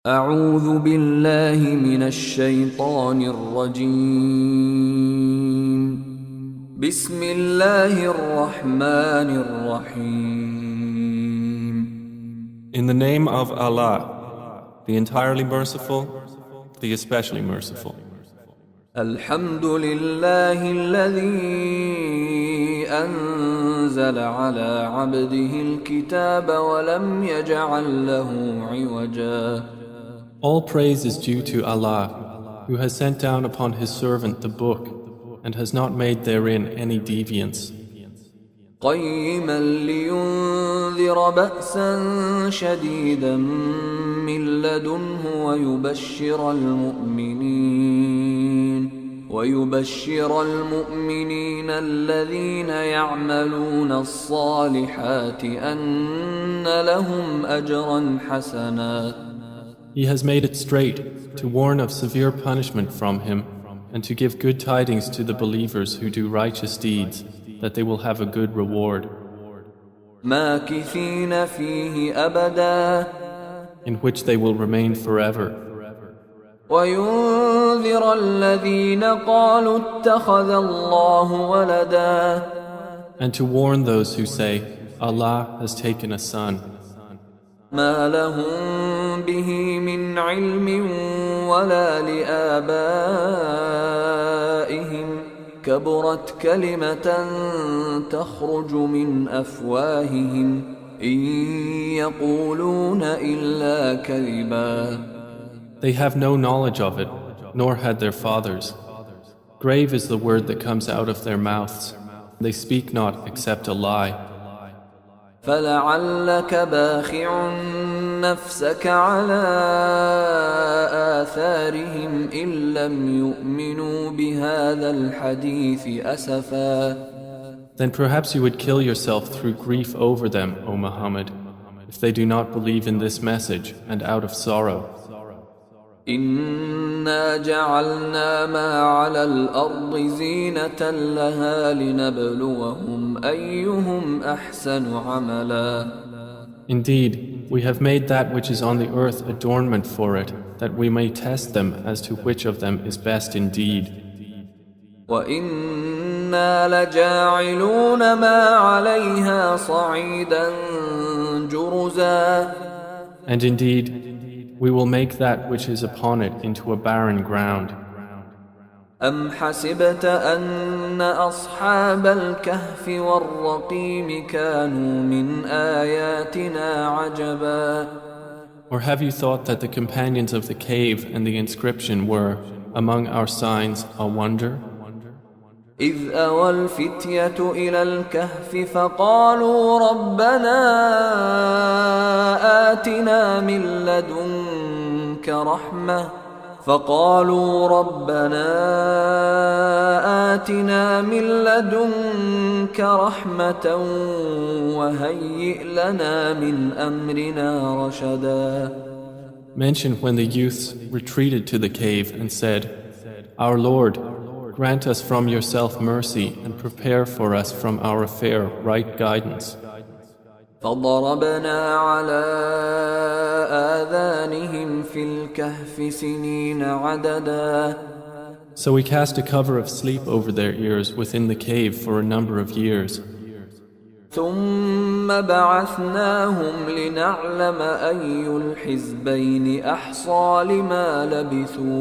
أعوذ بالله من الشيطان الرجيم بسم الله الرحمن الرحيم In the name of Allah, the entirely merciful, the especially merciful. الحمد لله الذي أنزل على عبده الكتاب ولم يجعل له عوجا All praise is due to Allah, who has sent down upon His servant the book and has not made therein any deviance. قيما لينذر بأسا شديدا من لدنه ويبشر المؤمنين الذين يعملون الصالحات أن لهم أجرا حسنا. He has made it straight to warn of severe punishment from Him and to give good tidings to the believers who do righteous deeds, that they will have a good reward. ماكثين فيه أبدا In which they will remain forever. وينذر الذين قالوا اتخذ الله ولدا And to warn those who say, Allah has taken a son. ما لهم به من علم ولا لآبائهم كبرت كلمة تخرج من أفواههم إن يقولون إلا كذبا. They have no knowledge of it, nor had their fathers. Grave is the word that comes out of their mouths. They speak not except a lie. فلعلك باخع نفسك على آثارهم إن لم يؤمنوا بهذا الحديث أسفا. Then perhaps you would kill yourself through grief over them, O Muhammad, if they do not believe in this message and out of sorrow. إنا جعلنا ما على الأرض زينة لها لنبلوهم أيهم أحسن عملا. Indeed, we have made that which is on the earth adornment for it, that we may test them as to which of them is best indeed. وإنا لجاعلون ما عليها صعيدا جرزا. And indeed, we will make that which is upon it into a barren ground. أم حسبت أن أصحاب الكهف والرقيم كانوا من آياتنا عجبا. Or have you thought that the companions of the cave and the inscription were, among our signs, a wonder? إذ أوى الفتية إلى الكهف فقالوا ربنا آتنا من لدنك رحمة وهيئ لنا من أمرنا رشدا. Mention when the youths retreated to the cave and said, Our Lord, grant us from yourself mercy and prepare for us from our affair right guidance. فضربنا على آذانهم في الكهف سنين عددا. So we cast a cover of sleep over their ears within the cave for a number of years. ثم بعثناهم لنعلم أي الحزبين أحصى لما لبثوا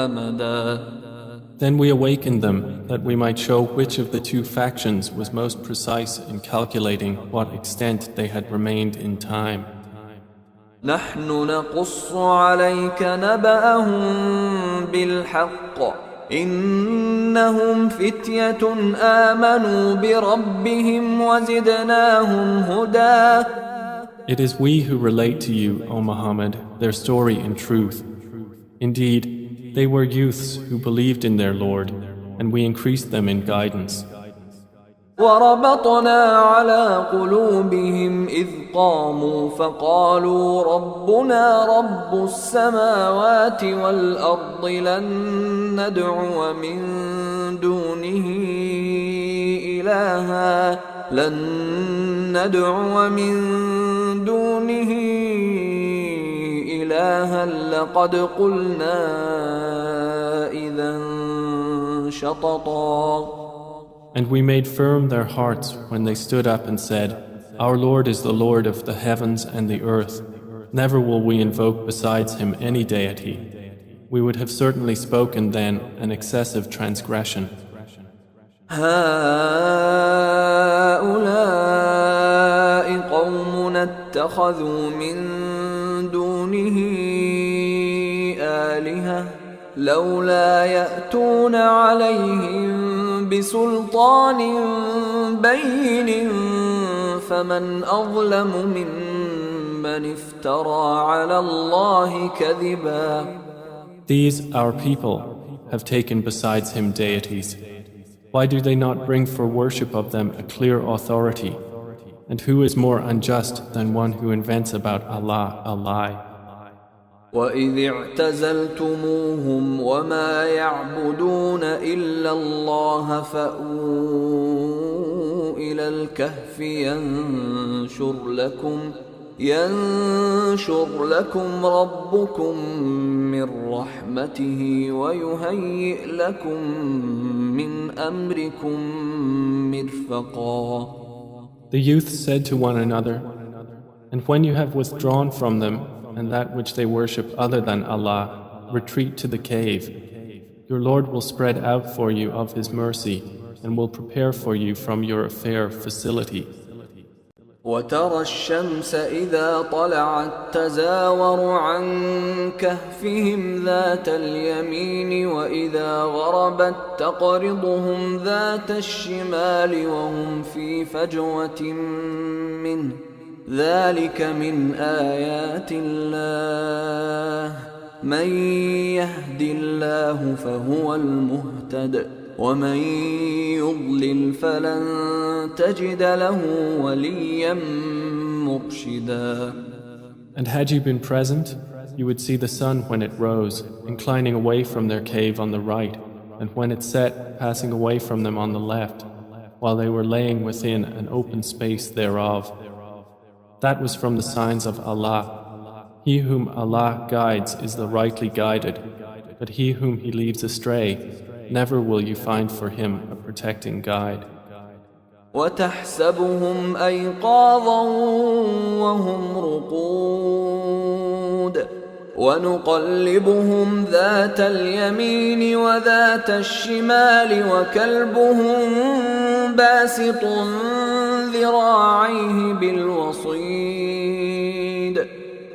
أمدا. Then we awakened them that we might show which of the two factions was most precise in calculating what extent they had remained in time. نحن نقص عليك نبأهم بالحق إنهم فتية آمنوا بربهم وزدناهم هدى. It is we who relate to you, O Muhammad, their story in truth. Indeed, they were youths who believed in their Lord, and we increased them in guidance. وربطنا على قلوبهم إذ قاموا فقالوا ربنا رب السماوات والأرض لن ندعو من دونه إلها لن ندعو من دونه إلها لقد قلنا إذا شططا. And we made firm their hearts when they stood up and said, Our Lord is the Lord of the heavens and the earth. Never will we invoke besides him any deity. We would have certainly spoken then an excessive transgression. هؤلاء قومنا اتخذوا من دونه آلهة لولا يأتون عليهم بسلطان بين فمن أظلم ممن افترى على الله كذبا. These, our people, have taken besides him deities. Why do they not bring for worship of them a clear authority? And who is more unjust than one who invents about Allah a lie? وَإِذِ اعْتَزَلْتُمُوهُمْ وَمَا يَعْبُدُونَ إِلَّا اللَّهَ فَأْوُوا إِلَى الْكَهْفِ ينشر لكم ربكم من رحمته ويهيئ لكم من أمركم مرفقا. The youth said to one another, And when you have withdrawn from them and that which they worship other than Allah, retreat to the cave. Your Lord will spread out for you of His mercy and will prepare for you from your affair facility. وترى الشمس إذا طلعت تزاور عن كهفهم ذات اليمين وإذا غربت تقرضهم ذات الشمال وهم في فجوة منه ذلك من آيات الله من يهد الله فهو المهتد ومن يضلل فلن تجد له وليا مرشدا. And had you been present, you would see the sun when it rose, inclining away from their cave on the right, and when it set, passing away from them on the left, while they were laying within an open space thereof. That was from the signs of Allah. He whom Allah guides is the rightly guided, but he whom He leaves astray, never will you find for him a protecting guide. وتحسبهم أيقاظا وهم رقود ونقلبهم ذات اليمين وذات الشمال وكلبهم باسط ذراعيه بالوصيد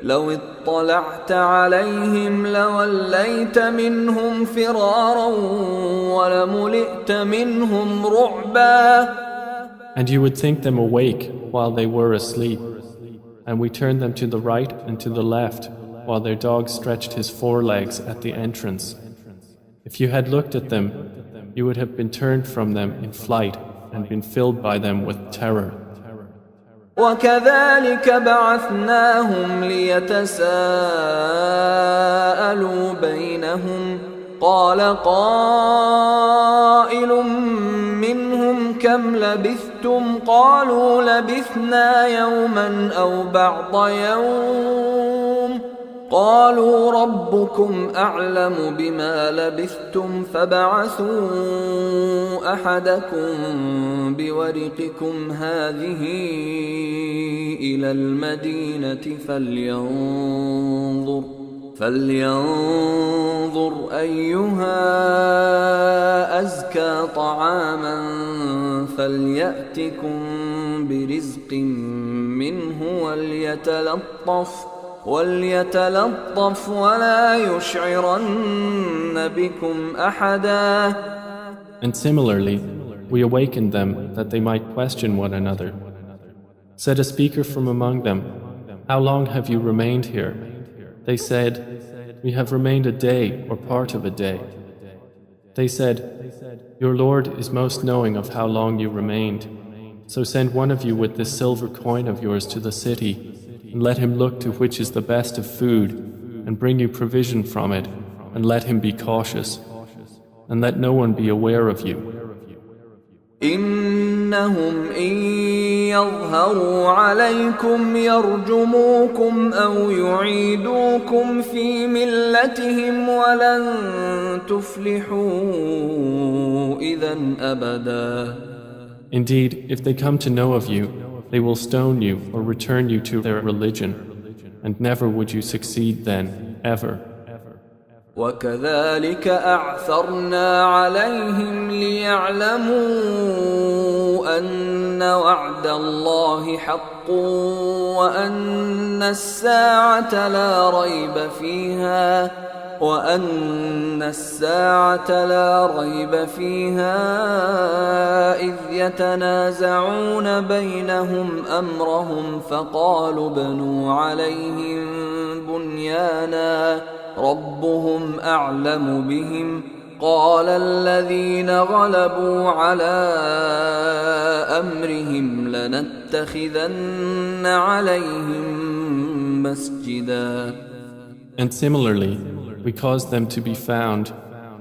لو اطلعت عليهم لوليت منهم فرارا ولملئت منهم رعبا. And you would think them awake while they were asleep, and we turned them to the right and to the left while their dog stretched his forelegs at the entrance. If you had looked at them, you would have been turned from them in flight and been filled by them with terror. وكذلك بعثناهم ليتساءلوا بينهم قال قائل منهم كم لبثتم قالوا لبثنا يوما أو بعض يوم قالوا ربكم أعلم بما لبثتم فابعثوا أحدكم بورقكم هذه إلى المدينة فلينظر أيها أزكى طعاما فليأتكم برزق منه وليتلطف ولا يشعرن بكم أحدا. And similarly, we awakened them that they might question one another. Said a speaker from among them, How long have you remained here? They said, We have remained a day or part of a day. They said, Your Lord is most knowing of how long you remained. So send one of you with this silver coin of yours to the city, and let him look to which is the best of food, and bring you provision from it, and let him be cautious, and let no one be aware of you. إنهم إن يظهروا عليكم يرجموكم أو يعيدوكم في ملتهم ولن تفلحوا إذا أبدا. Indeed, if they come to know of you, they will stone you or return you to their religion, and never would you succeed then, ever. وكذلك أعثرنا عليهم ليعلموا أن وعد الله حق وأن الساعة لا ريب فيها إذ يتنازعون بينهم أمرهم فقالوا ابنوا عليهم بنيانا ربهم أعلم بهم قال الذين غلبوا على أمرهم لنتخذن عليهم مسجدا. And similarly, we caused them to be found,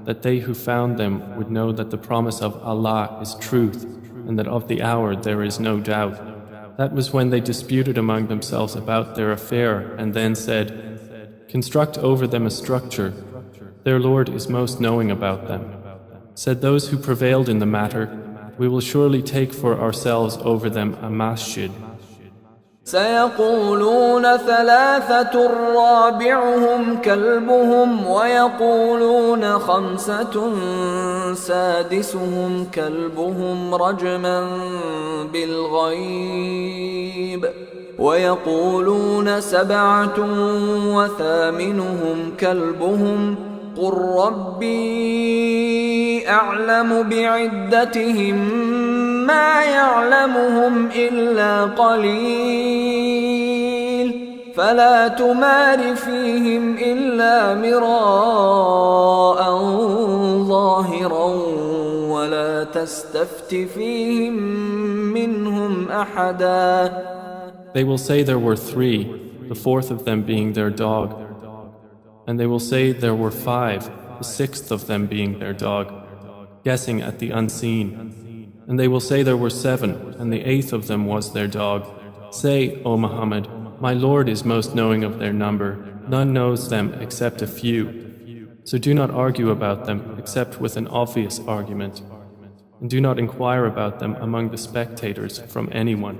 that they who found them would know that the promise of Allah is truth, and that of the hour there is no doubt. That was when they disputed among themselves about their affair, and then said, construct over them a structure. Their Lord is most knowing about them. Said those who prevailed in the matter, we will surely take for ourselves over them a masjid. سيقولون ثلاثة رابعهم كلبهم ويقولون خمسة سادسهم كلبهم رجما بالغيب ويقولون سبعة وثامنهم كلبهم قل ربي أعلم بعدتهم ما يعلمهم إلا قليل فلا تمار فيهم إلا مراء ظاهرا ولا تستفت فيهم منهم أحدا. They will say there were 3, the 4th of them being their dog. And they will say there were 5, the 6th of them being their dog, guessing at the unseen. And they will say there were 7, and the 8th of them was their dog. Say, O Muhammad, my Lord is most knowing of their number. None knows them except a few. So do not argue about them except with an obvious argument. And do not inquire about them among the spectators from anyone.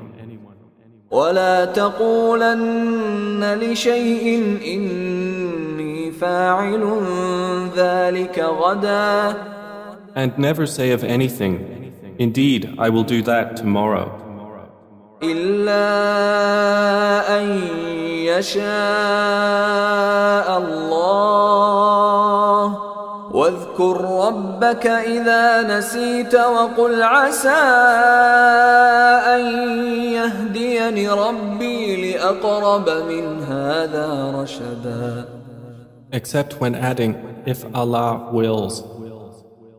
ولا تقولن لشيء إني فاعل ذلك غدا. And never say of anything, indeed, I will do that tomorrow. إلا أن يشاء الله واذكر ربك إذا نسيت وقل عسى أن يهديني ربي لأقرب من هذا رشدا. Except when adding, if Allah wills.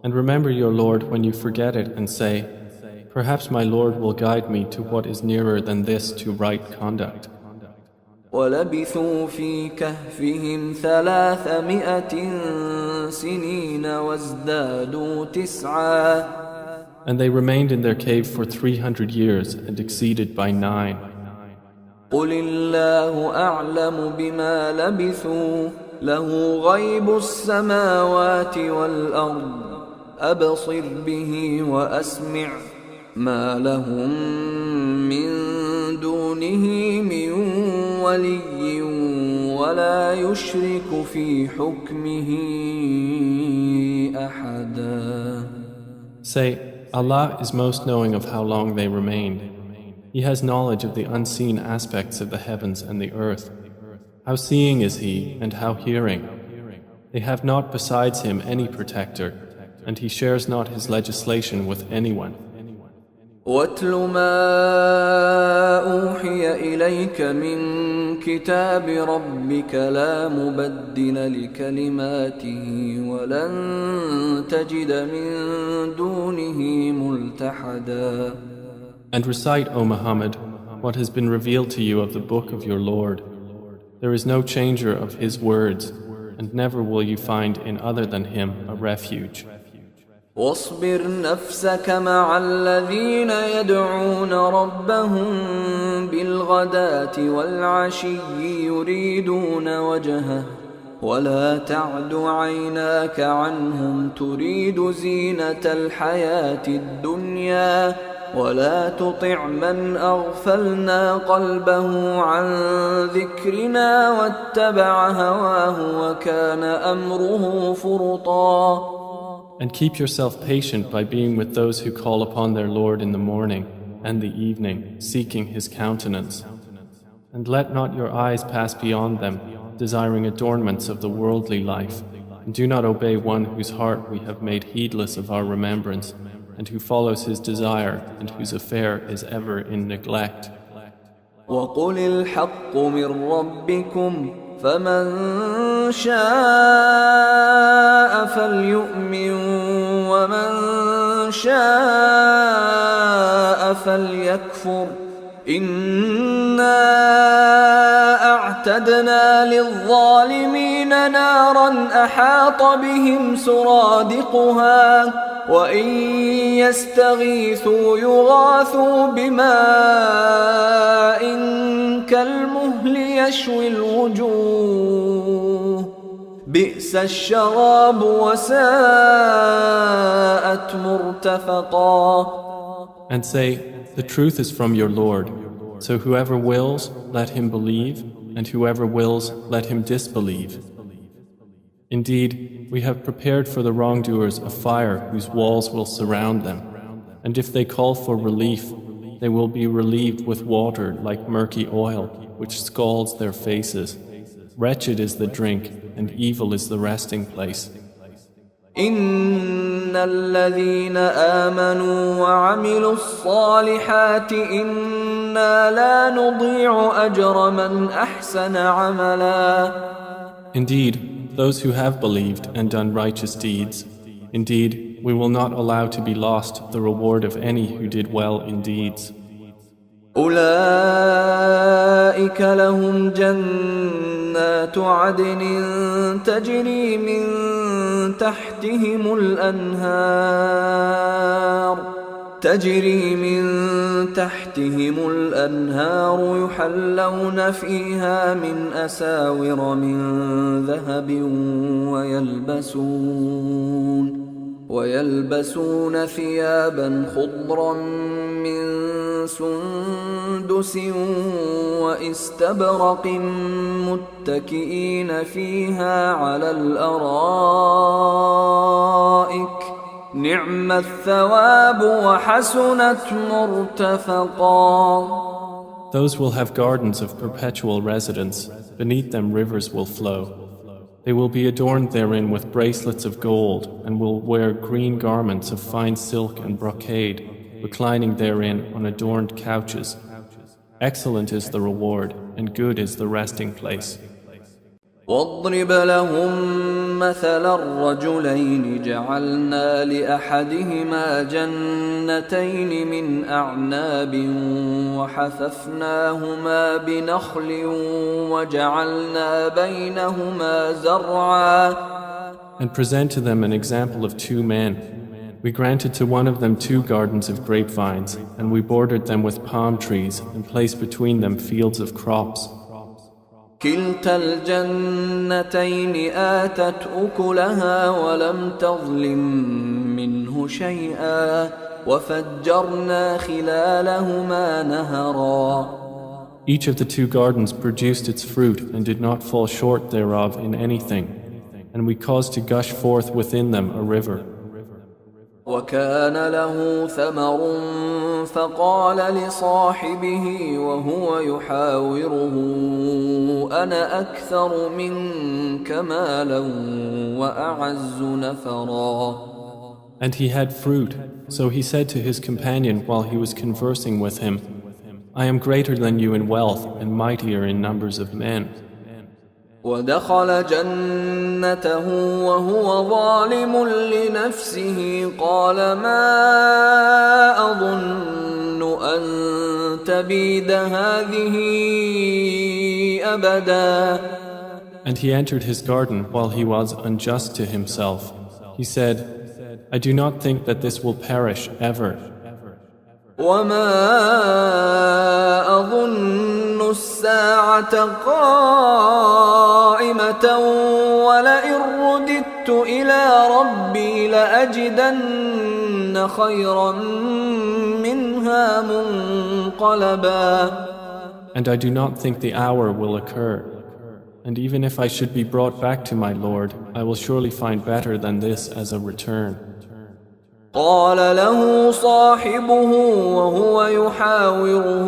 And remember your Lord when you forget it and say, perhaps my Lord will guide me to what is nearer than this to right conduct. ولبثوا في كهفهم 300 سنين وازدادوا 9. And they remained in their cave for 300 years and exceeded by 9. قل الله أعلم بما لبثوا له غيب السماوات والأرض أبصر به وأسمع ما لهم من دونه من ولي ولا يشرك في حكمه أحدا. Say, Allah is most knowing of how long they remained. He has knowledge of the unseen aspects of the heavens and the earth. How seeing is He and how hearing. They have not besides Him any protector, and He shares not His legislation with anyone. واتل ما أوحي إليك من كتاب ربك لا مبدل لكلماته ولن تجد من دونه ملتحدا. And recite, O Muhammad, what has been revealed to you of the book of your Lord. There is no changer of His words, and never will you find in other than Him a refuge. واصبر نفسك مع الذين يدعون ربهم بالغداة والعشي يريدون وجهه ولا تعد عيناك عنهم تريد زينة الحياة الدنيا ولا تطع من أغفلنا قلبه عن ذكرنا واتبع هواه وكان أمره فرطا. And keep yourself patient by being with those who call upon their Lord in the morning and the evening, seeking His countenance. And let not your eyes pass beyond them, desiring adornments of the worldly life. And do not obey one whose heart we have made heedless of our remembrance, and who follows his desire, and whose affair is ever in neglect. وَقُلِ الْحَقُّ مِنْ رَبِّكُمْ فَمَنْ شَاءَ فَلْيُؤْمِنْ وَمَنْ شَاءَ فَلْيَكْفُرْ إِنَّا أَعْتَدْنَا لِلظَّالِمِينَ نَارًا أَحَاطَ بِهِمْ سُرَادِقُهَا وَإِنْ يَسْتَغِيثُوا يُغَاثُوا بِمَاءٍ كَالْمُهْلِ يَشْوِي الْوُجُوهَ بِئْسَ الشَّرَابُ وَسَاءَتْ مُرْتَفَقًا. And say, the truth is from your Lord, so whoever wills, let him believe, and whoever wills, let him disbelieve. Indeed, we have prepared for the wrongdoers a fire whose walls will surround them, and if they call for relief, they will be relieved with water like murky oil, which scalds their faces. Wretched is the drink, and evil is the resting place. إن الذين آمنوا وعملوا الصالحات إنا لا نضيع أجر من أحسن عملا. Indeed, those who have believed and done righteous deeds, indeed, we will not allow to be lost the reward of any who did well in deeds. أولئك لهم جنات عدن تجري من تحتهم الأنهار يحلون فيها من أساور من ذهب ويلبسون ثيابا خضرا من سندس واستبرق متكئين فيها على الأرائك نعم الثواب وحسنت مرتفقا. Those will have gardens of perpetual residence, beneath them rivers will flow. They will be adorned therein with bracelets of gold and will wear green garments of fine silk and brocade, reclining therein on adorned couches. Excellent is the reward and good is the resting place. واضرب لهم مثل الرجلين جعلنا لأحدهما جنتين من أعناب وحففناهما بنخل وجعلنا بينهما زرعا. And present to them an example of two men. We granted to one of them 2 gardens of grapevines, and we bordered them with palm trees and placed between them fields of crops. كلتا الجنتين آتت أكلها ولم تظلم منه شيئا وفجرنا خلالهما نهرا. Each of the 2 gardens produced its fruit and did not fall short thereof in anything, and we caused to gush forth within them a river. وكان له ثمر فقال لصاحبه وهو يحاوره أنا أكثر منك مالا وأعز نفرا. And he had fruit, so he said to his companion while he was conversing with him, I am greater than you in wealth and mightier in numbers of men. ودخل جنته وهو ظالم لنفسه قال ما أظن أن تبيد هذه أبدا. And he entered his garden while he was unjust to himself. He said, I do not think that this will perish ever. وما أظن الساعة قائمة ولئن رددت إلى ربي لأجدن خيرا منها منقلبا. And I do not think the hour will occur. And even if I should be brought back to my Lord, I will surely find better than this as a return. قال له صاحبه وهو يحاوره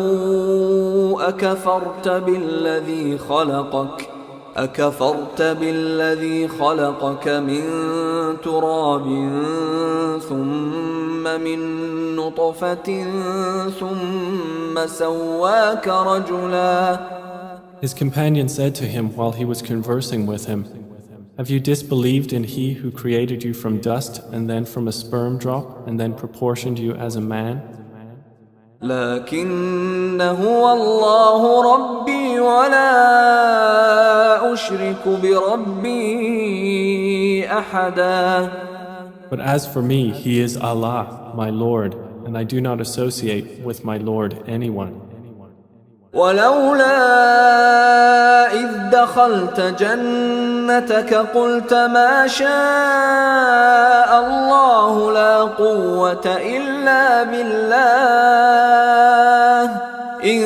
أكفرت بالذي خلقك من تراب ثم من نطفة ثم سواك رجلا. His companion said to him while he was conversing with him, Have you disbelieved in He who created you from dust and then from a sperm drop and then proportioned you as a man? لكن هو الله ربي ولا أشرك بربي أحدا. But as for me, He is Allah, my Lord, and I do not associate with my Lord anyone. ولولا إذ دخلت جنتك قلت ما شاء الله لا قوة إلا بالله إن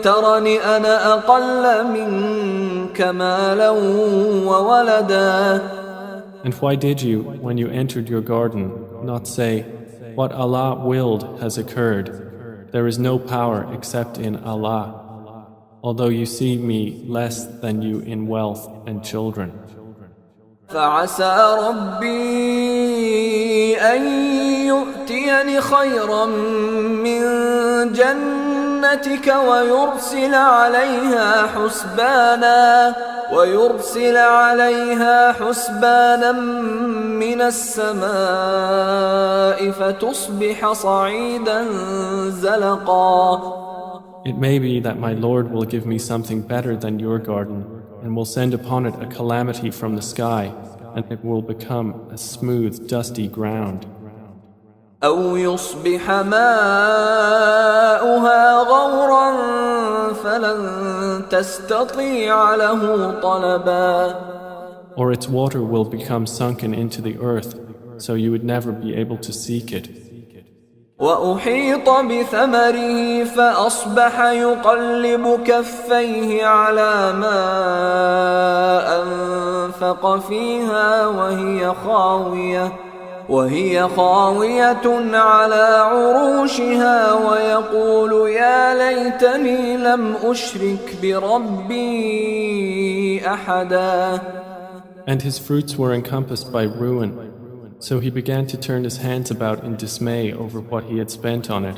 ترني أنا أقل منك مالا وولدا. And why did you, when you entered your garden, not say, What Allah willed has occurred? There is no power except in Allah, although you see me less than you in wealth and children. فعسى ربي أن يؤتيني خيرا من جنتك ويرسل عليها حسبانا من السماء فتصبح صعيدا زلقا. It may be that my Lord will give me something better than your garden and will send upon it a calamity from the sky, and it will become a smooth, dusty ground. أو يصبح ماؤها غورا فلن تستطيع له طلبا. Or its water will become sunken into the earth, so you would never be able to seek it. وأحيط بثمره فأصبح يقلب كفيه على ما أنفق فيها وهي خاوية على عروشها ويقول يا ليتني لم أشرك بربي أحدا. And his fruits were encompassed by ruin, so he began to turn his hands about in dismay over what he had spent on it,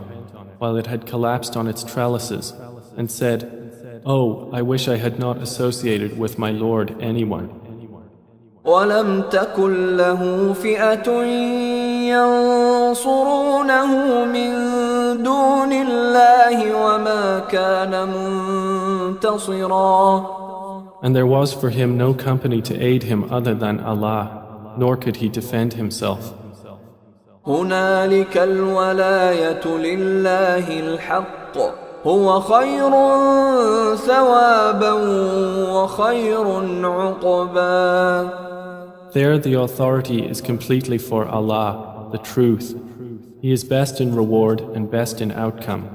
while it had collapsed on its trellises, and said, Oh, I wish I had not associated with my Lord anyone. ولم تكن له فئة ينصرونه من دون الله وما كان منتصرا. And there was for him no company to aid him other than Allah, nor could he defend himself. هنالك الولاية لله الحق هو خير ثوابا وخير عقبا. There the authority is completely for Allah, the truth. He is best in reward and best in outcome.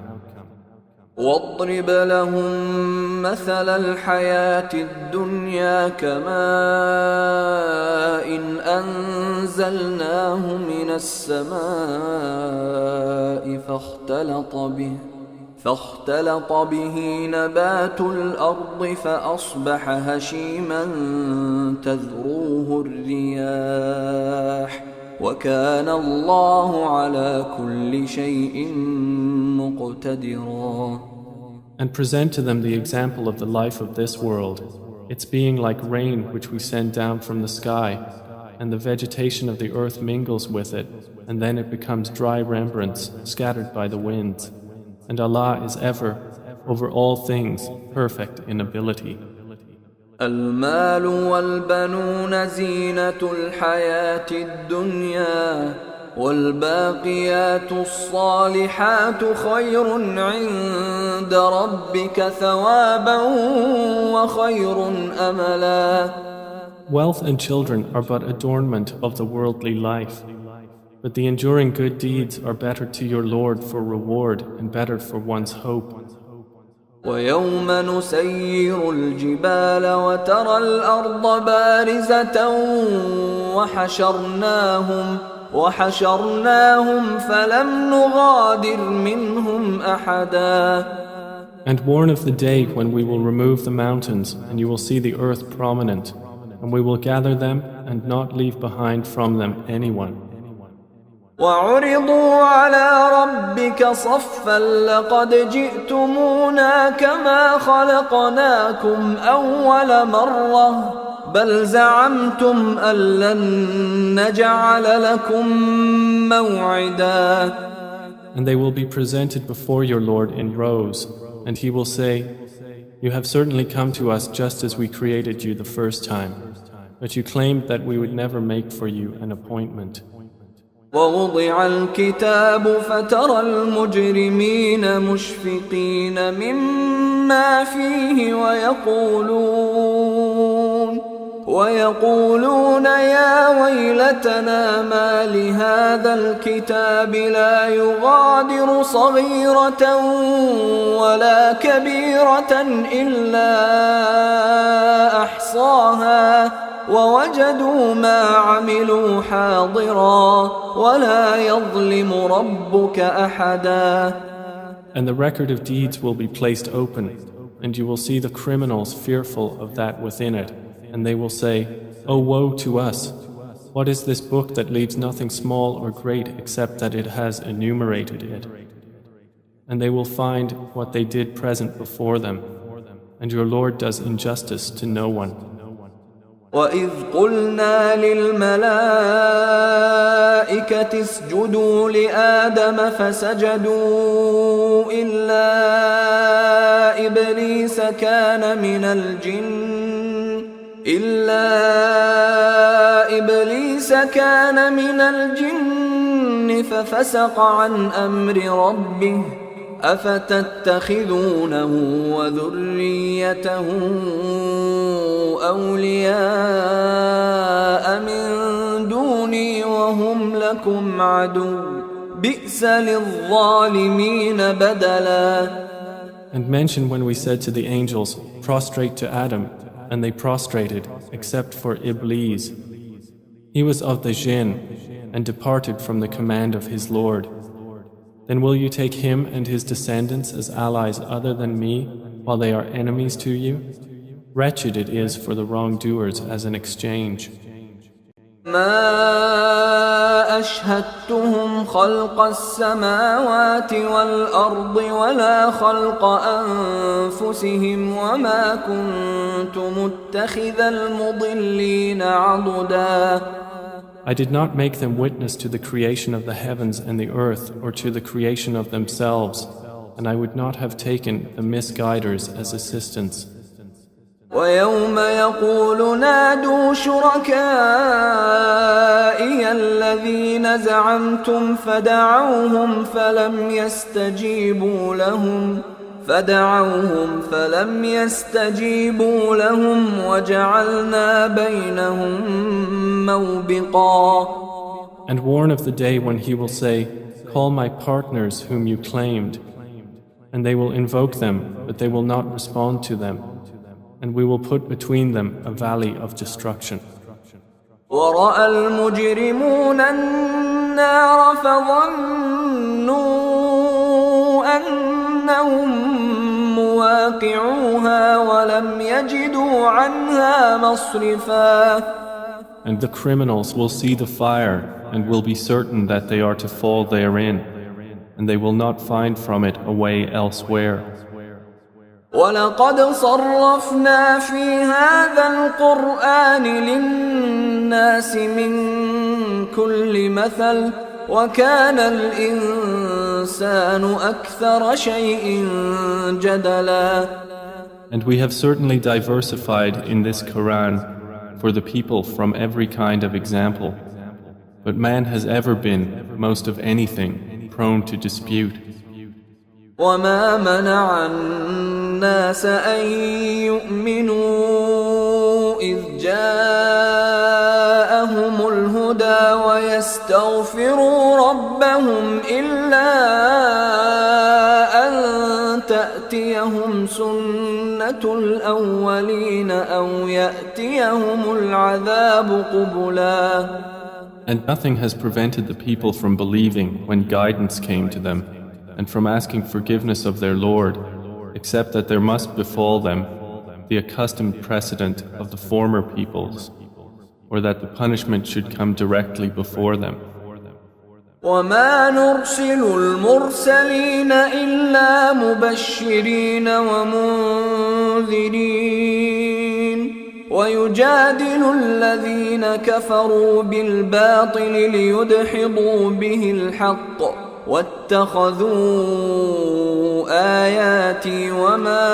واضرب لهم مثل الحياة الدنيا كماء أنزلناه من السماء فاختلط به نبات الأرض فأصبح هشيما تذروه الرياح وكان الله على كل شيء مقتدرا. And present to them the example of the life of this world, its being like rain which we send down from the sky, and the vegetation of the earth mingles with it, and then it becomes dry rembrandts scattered by the winds. And Allah is ever, over all things, perfect in ability. المال والبنون زينة الحياة الدنيا والباقيات الصالحات خير عند ربك ثوابا وخير أملا. Wealth and children are but adornment of the worldly life, but the enduring good deeds are better to your Lord for reward and better for one's hope. ويوم نسير الجبال وترى الأرض بارزة وحشرناهم فلم نغادر منهم أحدا. And warn of the day when we will remove the mountains and you will see the earth prominent, and we will gather them and not leave behind from them anyone. وعرضوا على ربك صفا لقد جئتمونا كما خلقناكم أول مرة بل زعمتم أن لن نجعل لكم موعدا. And they will be presented before your Lord in rows, and he will say, You have certainly come to us just as we created you the first time, but you claimed that we would never make for you an appointment. ووضع الكتاب فترى المجرمين مشفقين مما فيه ويقولون يا ويلتنا ما لهذا الكتاب لا يغادر صغيرة ولا كبيرة إلا أحصاها ووجدوا ما عملوا حاضرا ولا يظلم ربك أحدا. And the record of deeds will be placed open, and you will see the criminals fearful of that within it, and they will say, Oh, woe to us! What is this book that leaves nothing small or great except that it has enumerated it? And they will find what they did present before them, and your Lord does injustice to no one. وَإِذْ قُلْنَا لِلْمَلَائِكَةِ اسْجُدُوا لِآدَمَ فَسَجَدُوا إِلَّا إِبْلِيسَ كَانَ مِنَ الْجِنِّ فَفَسَقَ عَنْ أَمْرِ رَبِّهِ أَفَتَتَّخِذُونَهُ وَذُرِّيَّتَهُ أولياء من دوني وهم لكم عدو بئس للظالمين بدلا. And mention when we said to the angels, Prostrate to Adam, and they prostrated, except for Iblis. He was of the jinn, and departed from the command of his Lord. Then will you take him and his descendants as allies other than me, while they are enemies to you? Wretched it is for the wrongdoers as an exchange. ما أشهدتهم خلق السماوات والأرض ولا خلق أنفسهم وما كنت متخذ المضلين عضدا. I did not make them witness to the creation of the heavens and the earth or to the creation of themselves, and I would not have taken the misguiders as assistants. ويوم يقول نادوا شركائي الذين زعمتم فدعوهم فلم يستجيبوا لهم وجعلنا بينهم موبقا. And warn of the day when he will say, Call my partners whom you claimed, and they will invoke them, but they will not respond to them. And we will put between them a valley of destruction. ورأى المجرمون النار فظنوا أنهم مواقعوها ولم يجدوا عنها مصرفا. And the criminals will see the fire and will be certain that they are to fall therein, and they will not find from it a way elsewhere. ولقد صرفنا في هذا القرآن للناس من كل مثل وكان الإنسان أكثر شيء جدلا. And we have certainly diversified in this Quran for the people from every kind of example. But man has ever been, most of anything, prone to dispute. وما منع الناس أن يؤمنوا إذ جاءهم الهدى ويستغفروا ربهم إلا أن تأتيهم سنة الأولين أو يأتيهم العذاب قبلا. And nothing has prevented the people from believing when guidance came to them, and from asking forgiveness of their Lord, except that there must befall them the accustomed precedent of the former peoples, or that the punishment should come directly before them. وما نرسل المرسلين إلا مبشرين ومنذرين ويجادل الذين كفروا بالباطل ليدحضوا به الحق واتخذوا آياتي وما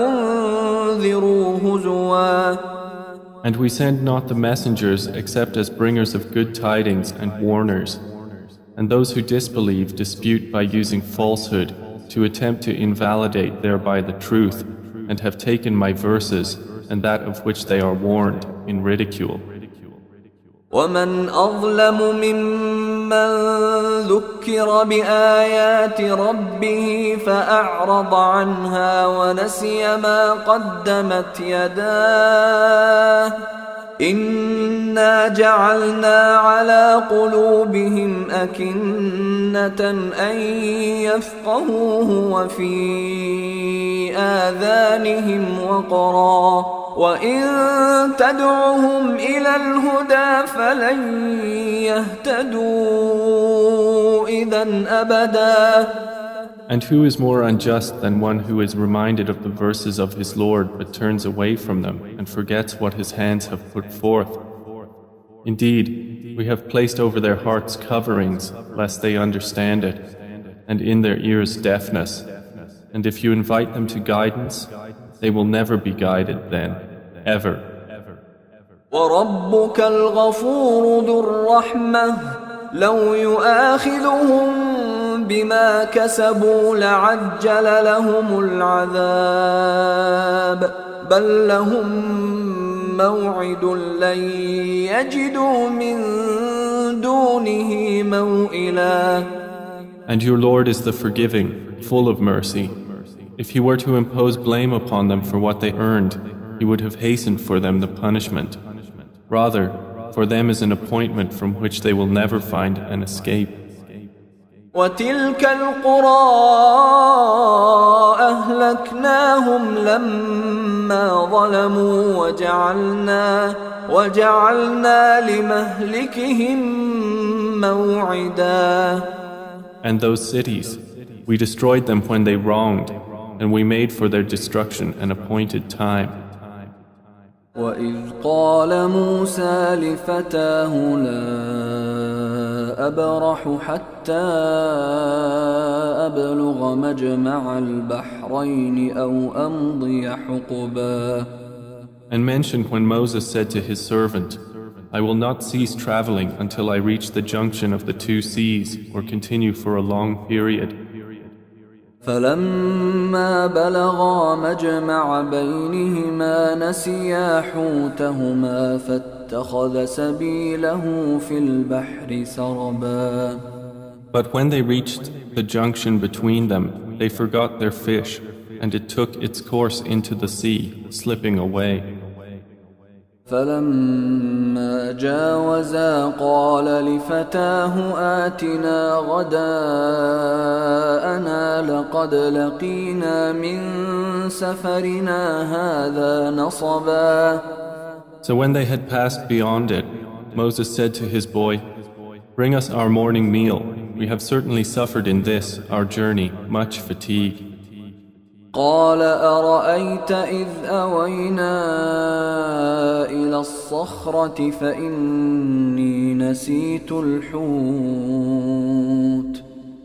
أنذروا هزوا. And we send not the messengers except as bringers of good tidings and warners. And those who disbelieve dispute by using falsehood to attempt to invalidate thereby the truth, and have taken my verses and that of which they are warned in ridicule. ومن أظلم ممن ذكر بآيات ربه فأعرض عنها ونسي ما قدمت يداه إنا جعلنا على قلوبهم أكنة أن يفقهوه وفي آذانهم وقرا وإن تدعهم إلى الهدى فلن يهتدوا إذا أبدا. And who is more unjust than one who is reminded of the verses of his Lord but turns away from them and forgets what his hands have put forth? Indeed, we have placed over their hearts coverings lest they understand it, and in their ears deafness. And if you invite them to guidance, they will never be guided then, ever. وَرَبُّكَ الْغَفُورُ ذُو الرَّحْمَةِ لَوْ يُؤَاخِذُهُم بما كسبوا لعجل لهم العذاب بل لهم موعد لن يجدوا من دونه موئلا. And your Lord is the forgiving, full of mercy. If he were to impose blame upon them for what they earned, he would have hastened for them the punishment. Rather, for them is an appointment from which they will never find an escape. وتلك القرى أهلكناهم لما ظلموا وجعلنا لمهلكهم موعدا. And those cities, we destroyed them when they wronged, and we made for their destruction an appointed time. وإذ قال موسى لفتاه لا أبرح حتى أبلغ مجمع البحرين أو أمضي حقبا. And mentioned when Moses said to his servant, I will not cease traveling until I reach the junction of the two seas or continue for a long period. فلما بلغا مجمع بينهما نسيا حوتهما فاتخذ سبيله في البحر سربا. But when they reached the junction between them, they forgot their fish, and it took its course into the sea, slipping away. فلما جاوزا قال لفتاه آتنا غداءنا لقد لقينا من سفرنا هذا نصبا. So when they had passed beyond it, Moses said to his boy, Bring us our morning meal. We have certainly suffered in this, our journey, much fatigue. قال أرأيت إذ أوينا إلى الصخرة فإني نسيت الحوت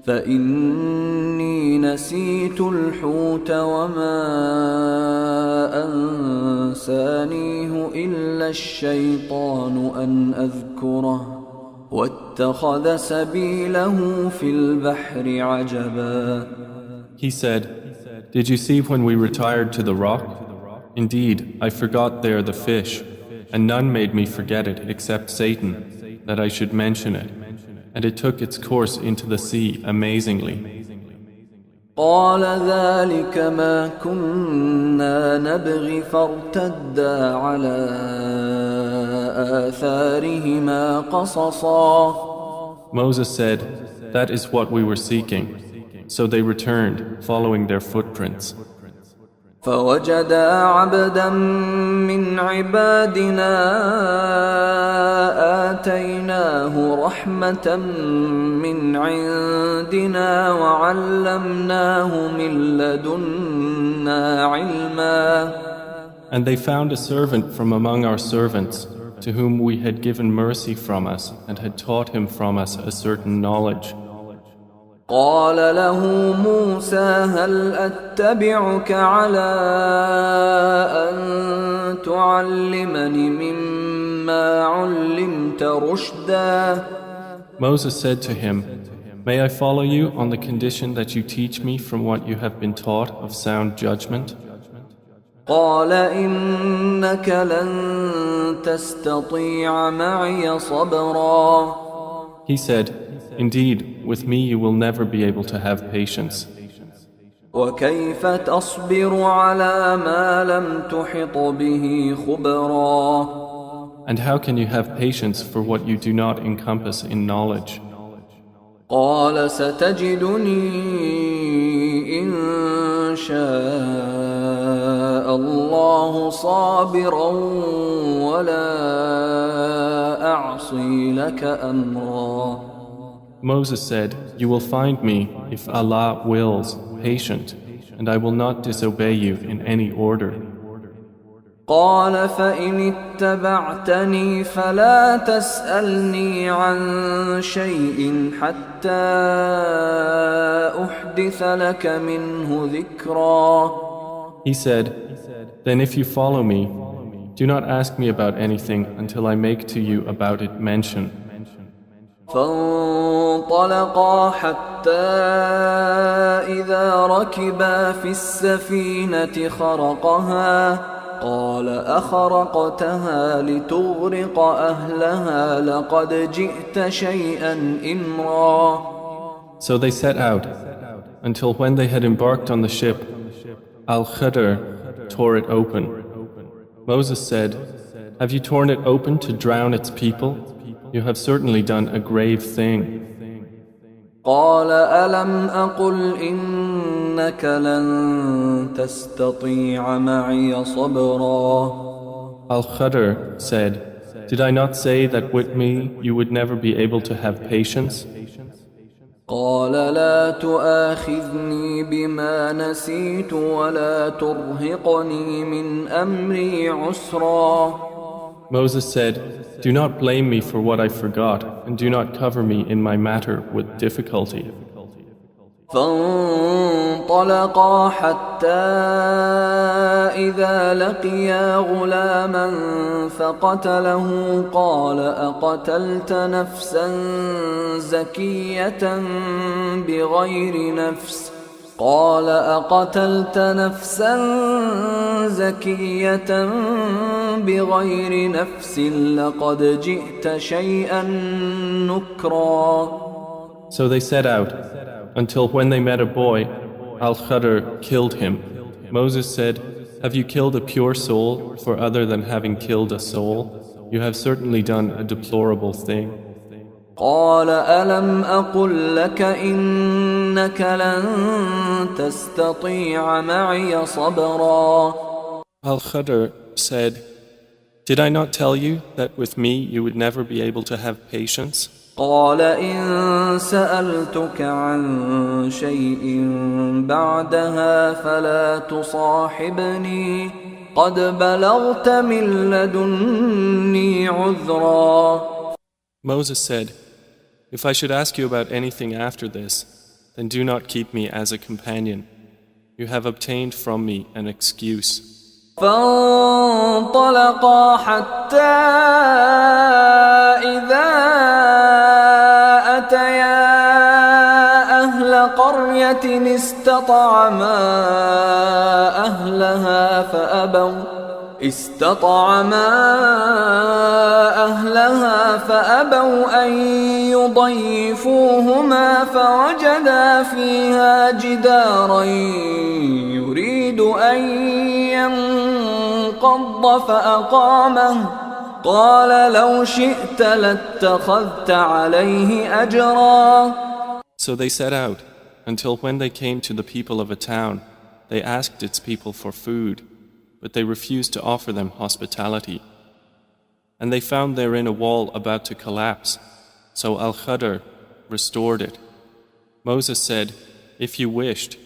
فإني نسيت الحوت وما أنسانيه إلا الشيطان أن أذكره واتخذ سبيله في البحر عجبا. He said, "Did you see when we retired to the rock? Indeed, I forgot there the fish, and none made me forget it except Satan, that I should mention it. And it took its course into the sea amazingly." قال ذلك ما كنا نبغي فارتدا على آثارهما قصصا. Moses said, "That is what we were seeking." So they returned, following their footprints. فوجدا عبدا من عبادنا آتيناه رحمة من عندنا وعلمناه من لدنا علما. And they found a servant from among our servants, to whom we had given mercy from us and had taught him from us a certain knowledge. قال له موسى هل أتبعك على أن تعلمني مما علمت رشدا. Moses said to him, "May I follow you on the condition that you teach me from what you have been taught of sound judgment?" قال إنك لن تستطيع معي صبرا. He said, "Indeed, with me you will never be able to have patience. وكيف تصبر على ما لم تحط به خبرا. And how can you have patience for what you do not encompass in knowledge?" قال ستجدني إن شاء الله صابرا ولا أعصي لك أمرا. Moses said, "You will find me, if Allah wills, patient, and I will not disobey you in any order." قال فإن اتبعتني فلا تسألني عن شيء حتى أحدث لك منه ذكرا. He said, "Then if you follow me, do not ask me about anything until I make to you about it mention." فانطلقا حتى إذا ركبا في السفينة خرقها قال أخرقتها لتغرق أهلها لقد جئت شيئا إمرا. So they set out, until when they had embarked on the ship, Al-Khadr tore it open. Moses said, "Have you torn it open to drown its people? You have certainly done a grave thing." قال ألم أقل إنك لن تستطيع معي صبرا. Al-Khadr said, "Did I not say that with me you would never be able to have patience?" قال لا تؤاخذني بما نسيت ولا ترهقني من أمري عسرا. Moses said, "Do not blame me for what I forgot, and do not cover me in my matter with difficulty." فانطلقا حتى إذا لقيا غلاما فقتله قال أقتلت نفسا زكية بغير نفس قال أقتلت نفسا زكية بغير نفس لقد جئت شيئا نكرا. So they set out, until when they met a boy, Al-Khadr killed him. Moses said, "Have you killed a pure soul for other than having killed a soul? You have certainly done a deplorable thing." قال ألم أقل لك إنك لن تستطيع معي صبرا. Al-Khadr said, "Did I not tell you that with me you would never be able to have patience?" قال إن سألتك عن شيء بعدها فلا تصاحبني قد بلغت من لدني عذرا. Moses said, "If I should ask you about anything after this, then do not keep me as a companion. You have obtained from me an excuse. فانطلقا حتى إذا أتيا أهل قرية استطعما أهلها فأبوا أن يضيفوهما فوجدا فيها جدارا يريد أن ينقض فأقامه قال لو شئت لاتخذت عليه أجرا. So they set out, until when they came to the people of a town, they asked its people for food, but they refused to offer them hospitality. And they found therein a wall about to collapse, so Al-Khadr restored it. Moses said, if you wished,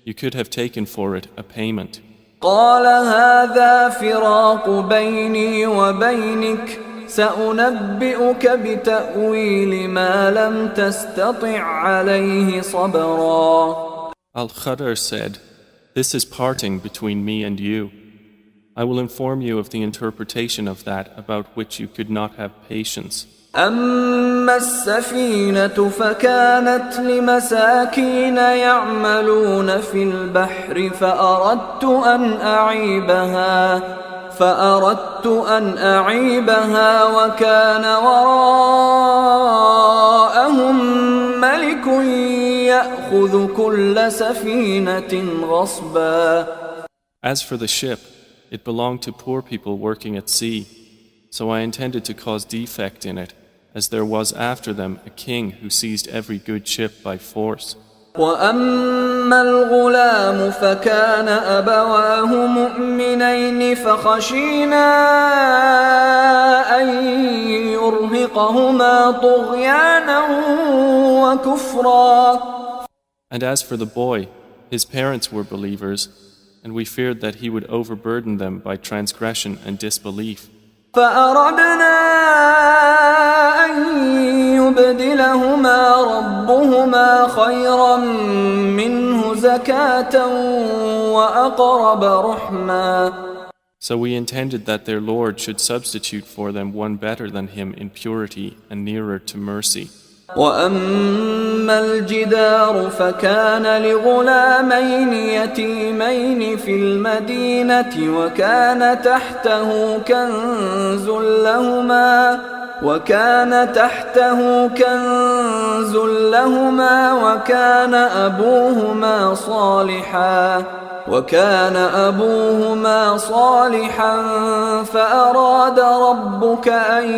you could have taken for it a payment. قال هذا فراق بيني وبينك سأنبئك بتأويل ما لم تستطع عليه صبرا. Al-Khadr said, this is parting between me and you. I will inform you of the interpretation of that about which you could not have patience. أما السفينة فكانت لمساكين يعملون في البحر فأردت أن أعيبها وكان وراءهم ملك يأخذ كل سفينة غصبا. As for the ship, it belonged to poor people working at sea, so I intended to cause defect in it, as there was after them a king who seized every good ship by force. وأما الغلام فكان أبواه مؤمنين فخشينا أن يرهقهما طغيانا وكفرا. And as for the boy, his parents were believers, and we feared that he would overburden them by transgression and disbelief. فأردنا أن يبدلهما ربهما خيرا منه زكاة وأقرب رحما. So we intended that their Lord should substitute for them one better than him in purity and nearer to mercy. وأما الجدار فكان لغلامين يتيمين في المدينة وكان تحته كنز لهما وكان أبوهما صالحا فأراد ربك أن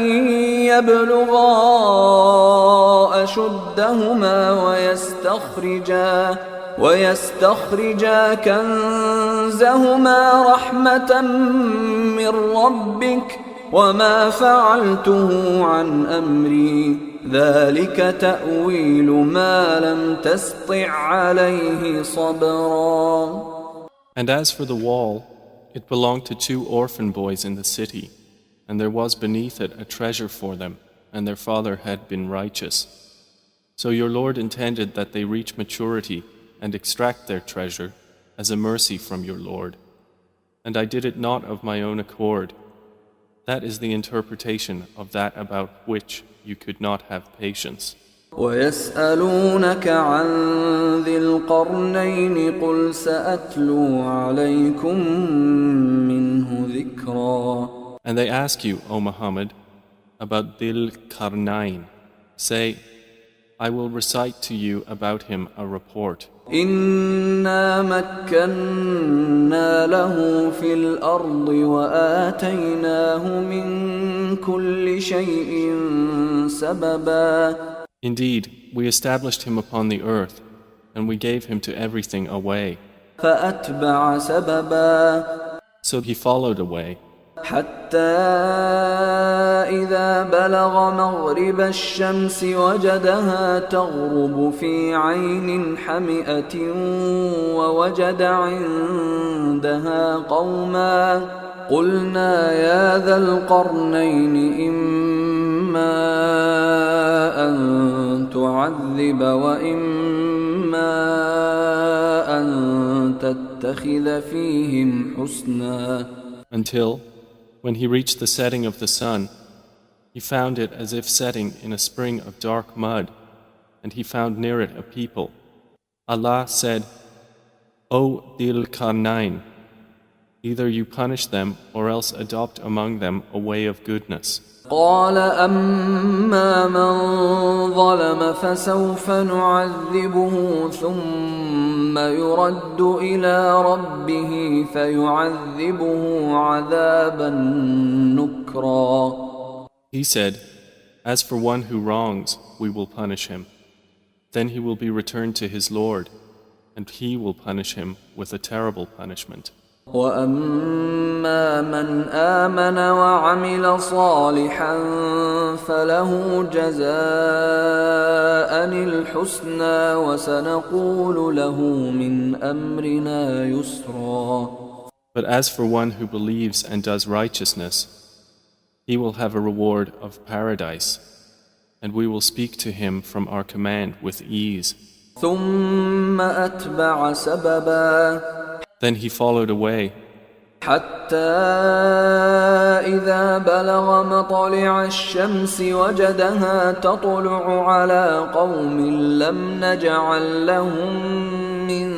يبلغا أشدهما ويستخرجا كنزهما رحمة من ربك وما فعلته عن أمري ذلك تأويل ما لم تسطع عليه صبرا. And as for the wall, it belonged to 2 orphan boys in the city, and there was beneath it a treasure for them, and their father had been righteous. So your Lord intended that they reach maturity and extract their treasure as a mercy from your Lord. And I did it not of my own accord. That is the interpretation of that about which you could not have patience. ويسألونك عن ذي القرنين قل سأتلو عليكم منه ذكرا. And they ask you, O Muhammad, about Dhil Qarnayn. Say, I will recite to you about him a report. إنا مكنا له في الأرض وآتيناه من كل شيء سببا. Indeed, we established him upon the earth, and we gave him to everything a way. فأتبع سببا. So he followed a way. حتى إذا بلغ مغرب الشمس وجدها تغرب في عين حمئة ووجد عندها قوما قلنا يا ذا القرنين إما أن تعذب وإما نتخذ فيهم حسنا. Until, when he reached the setting of the sun, he found it as if setting in a spring of dark mud, and he found near it a people. Allah said, O Dhil Qarnayn, either you punish them or else adopt among them a way of goodness. قال أما من ظلم فسوف نعذبه ثم يرد إلى ربه فيعذبه عذابا نكرا. He said, As for one who wrongs, we will punish him. Then he will be returned to his Lord, and he will punish him with a terrible punishment. وَأَمَّا مَنْ آمَنَ وَعَمِلَ صَالِحًا فَلَهُ جَزَاءً الْحُسْنَى وَسَنَقُولُ لَهُ مِنْ أَمْرِنَا يُسْرًا. But as for one who believes and does righteousness, he will have a reward of paradise, and we will speak to him from our command with ease. ثُمَّ أَتْبَعَ سَبَبًا. Then he followed away, حتى إذا بلغ مطلع الشمس وجدها تطلع على قوم لم نجعل لهم من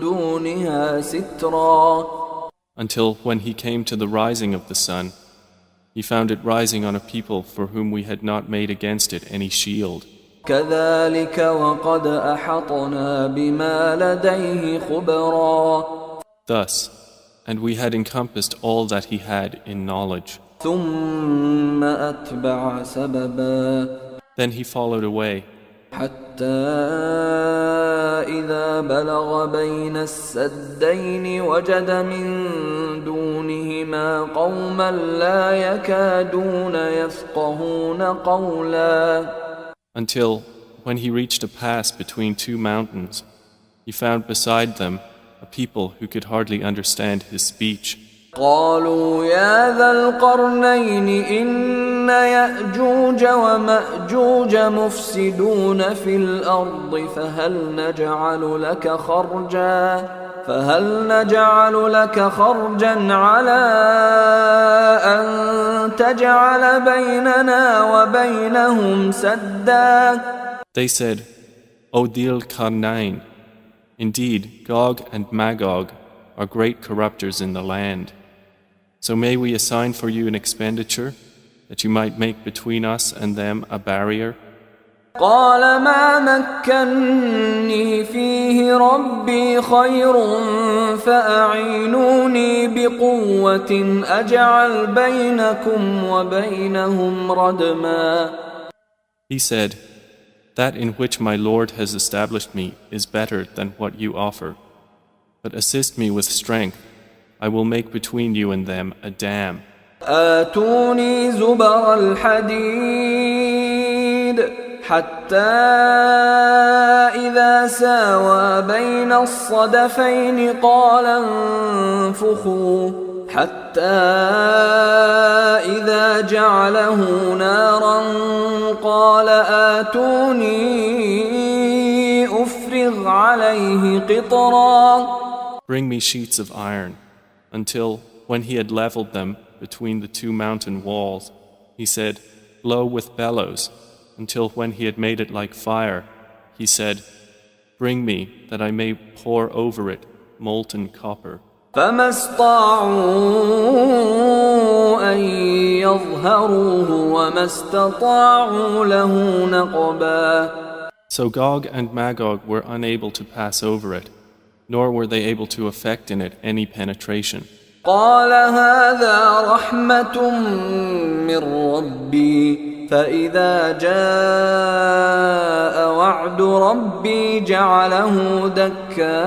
دونها سترا. until when he came to the rising of the sun, he found it rising on a people for whom we had not made against it any shield. كذلك وقد أحطنا بما لديه خبرا. Thus, and we had encompassed all that he had in knowledge. ثم أتبع سببا. Then he followed away, حتى إذا بلغ بين السدين وجد من دونهما قوما لا يكادون يفقهون قولا. until, when he reached a pass between two mountains, he found beside them a people who could hardly understand his speech. قالوا يا ذا القرنين إن يأجوج ومأجوج مفسدون في الأرض فهل نجعل لك خرجا على أن تجعل بيننا وبينهم سدا. They said, O Dhil Qarnayn, indeed Gog and Magog are great corruptors in the land. So may we assign for you an expenditure that you might make between us and them a barrier? قال ما مكني فيه ربي خير فأعينوني بقوة أجعل بينكم وبينهم ردما. He said, That in which my Lord has established me is better than what you offer. But assist me with strength, I will make between you and them a dam. آتوني زبر الحديد حتى إذا ساوى بين الصدفين قال انفخوا حتى إذا جعله نارا قال آتوني أفرغ عليه قطرا. Bring me sheets of iron, until, when he had leveled them between the two mountain walls, he said, Blow with bellows, until when he had made it like fire, he said, Bring me, that I may pour over it molten copper. فما استطاعوا أن يظهروه وما استطاعوا له نقبا. So Gog and Magog were unable to pass over it, nor were they able to effect in it any penetration. قال هذا رحمة من ربي فإذا جاء وعد ربي جعله دكا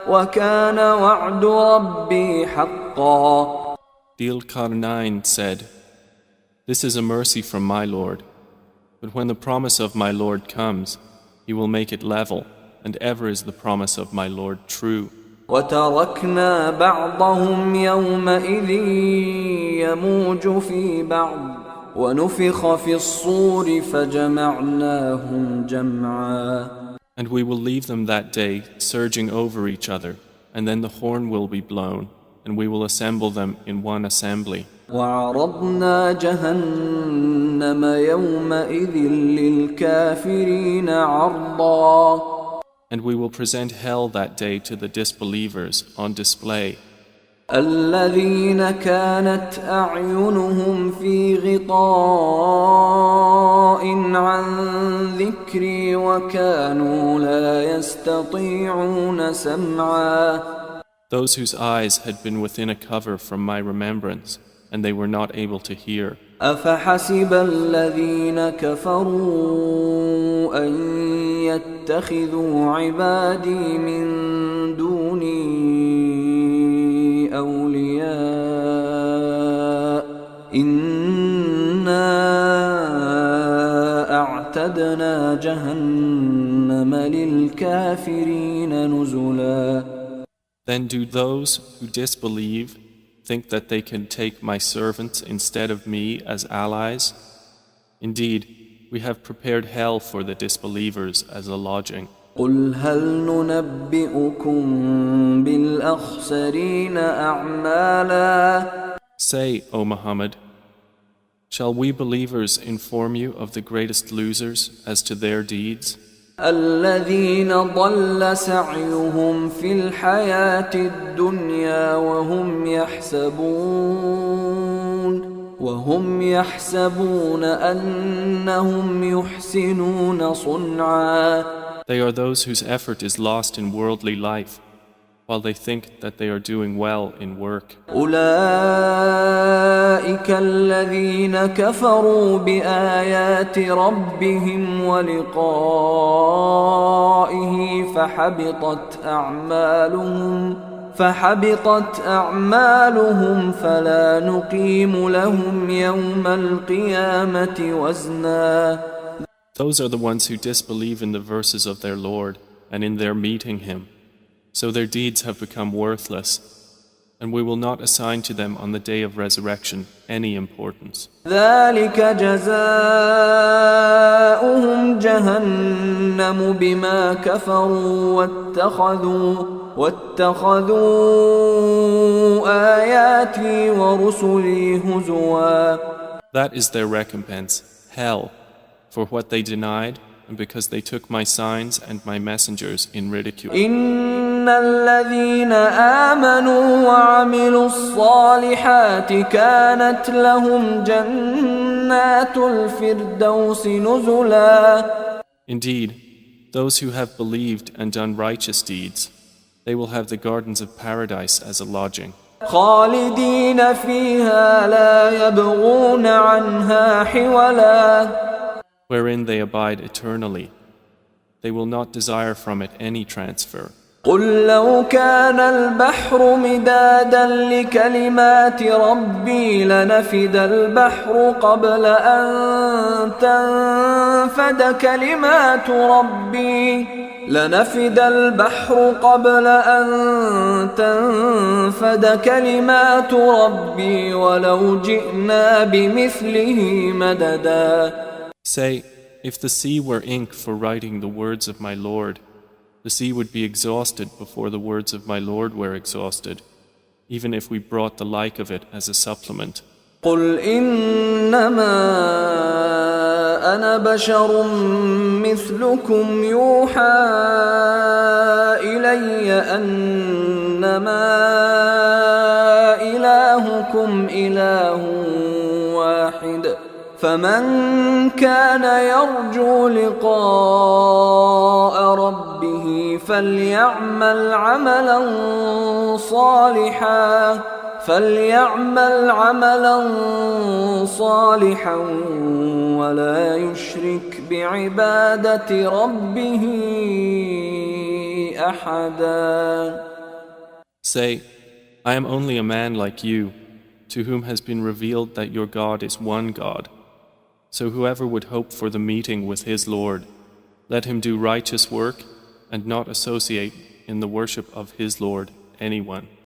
وكان وعد ربي حقا. Dhil Qarnayn said, This is a mercy from my Lord, but when the promise of my Lord comes, he will make it level, and ever is the promise of my Lord true. وتركنا بعضهم يومئذ يموج في بعض ونفخ في الصور فجمعناهم جمعا. And we will leave them that day surging over each other, and then the horn will be blown, and we will assemble them in one assembly. وعرضنا جهنم يومئذ للكافرين عرضا. And we will present hell that day to the disbelievers on display. الذين كانت أعينهم في غطاء عن ذكري وكانوا لا يستطيعون سمعا. Those whose eyes had been within a cover from my remembrance, and they were not able to hear. أفحسب الذين كفروا أن يتخذوا عبادي من دوني أولياء إنا أعتدنا جهنم للكافرين نزلا. Then do those who disbelieve think that they can take my servants instead of me as allies? Indeed, we have prepared hell for the disbelievers as a lodging. قل هل ننبئكم بالأخسرين أعمالا. Say, O Muhammad, shall we believers inform you of the greatest losers as to their deeds? الذين ضل سعيهم في الحياة الدنيا وهم يحسبون أنهم يحسنون صنعا. They are those whose effort is lost in worldly life, while they think that they are doing well in work. أولئك الذين كفروا بآيات ربهم ولقائه فحبطت أعمالهم فلا نقيم لهم يوم القيامة وزنا. Those are the ones who disbelieve in the verses of their Lord and in their meeting Him. So their deeds have become worthless, and we will not assign to them on the day of resurrection any importance. ذلك جزاؤهم جهنم بما كفروا واتخذوا آياتي ورسلي هزوا. That is their recompense, hell, for what they denied and because they took my signs and my messengers in ridicule. إن الذين آمنوا وعملوا الصالحات كانت لهم جنات الفردوس نزلا. Indeed, those who have believed and done righteous deeds, they will have the gardens of paradise as a lodging. خالدين فيها لا يبغون عنها حولا. Wherein they abide eternally. They will not desire from it any transfer. قل لو كان البحر مدادا لكلمات ربي لنفد البحر قبل أن تنفد كلمات ربي ولو جئنا بمثله مددا. Say, if the sea were ink for writing the words of my Lord, the sea would be exhausted before the words of my Lord were exhausted, even if we brought the like of it as a supplement. قل إنما أنا بشر مثلكم يوحى إلي أنما إلهكم إله واحد فمن كان يرجو لقاء ربه فليعمل عملا صالحا ولا يشرك بعبادة ربه أحدا. Say, I am only a man like you, to whom has been revealed that your God is one God. So whoever would hope for the meeting with his Lord, let him do righteous work and not associate in the worship of his Lord anyone.